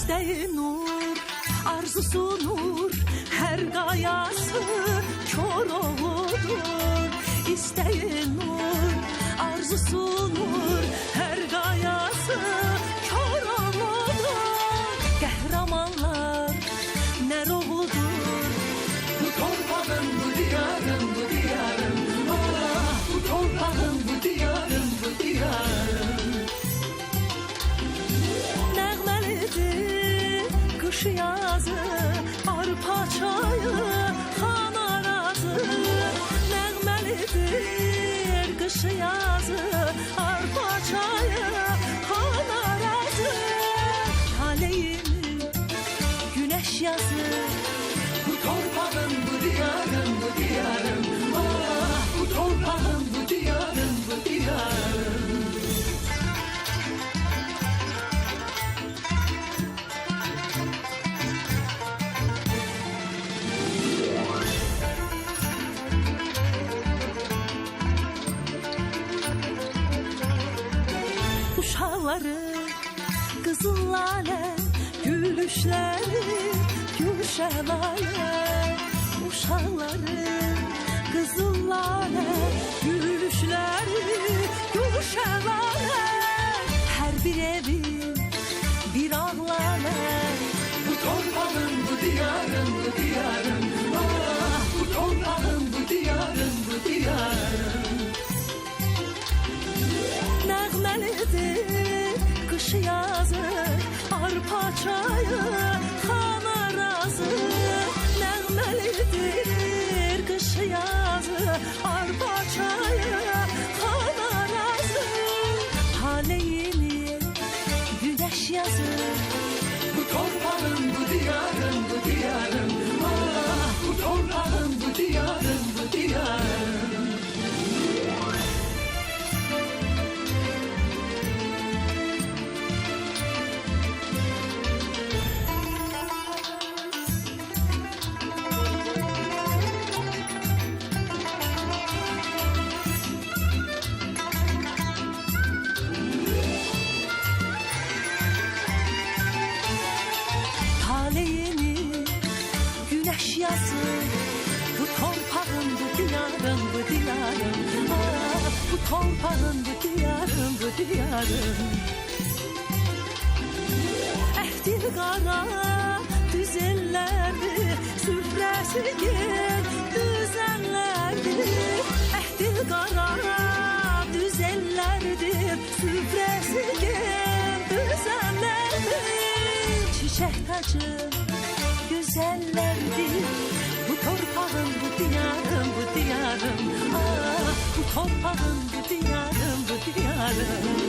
İsteği nur, arzusu nur, her gayası kör oğludur. İsteği nur, arzusu nur, her gayası kör oğludur. Qəhrəmanlar nə ruhudur. Bu torpağın, bu diyarın, bu diyarın, ah, bu torpağın, bu diyarın, bu diyarın. Nəğməlidir qış yazı, arpa çayı, xan arazı. Nəğməlidir qış yazı, arpa çayı, xan arazı. Taleyimi güneş yazı. Bu torpağın, bu diyarın, bu diyarın, ah, bu torpağın, bu diyarın, bu diyarın. Uşaqları, qızıl lalə, gülüşləri, gülşəlalə. Uşaqları, qızıl lalə, gülüşləri, gülşəlalə. Hər bir evin bir ağlalə. Bu torpağın, bu diyarın, bu diyarın, ah, bu torpağın, bu diyarın, bu diyarın. Nəğməlidir qış yazı, arpa çayı, xan arazı. Nəğməlidir qış yazı, arpa çayı, xan arazı. Taleyini güneş yazı. Bu torpağın, bu diyarın, bu diyarın, ah, bu torpağın, bu diyarın, bu diyarın. Taleyini güneş yazı. Bu torpağın, bu diyarın, bu diyarın, ah, bu torpağın, bu diyarın, bu diyarın. Əhdil qara düz ellərdir, süfrəsi gel düzənlərdir. Əhdil qara düz ellərdir, süfrəsi gel düzənlərdir. Çiçək tacı güzellerdir. Bu torpağın, bu diyarın, bu diyarın, ah, bu torpağın, bu diyarın, bu diyarın.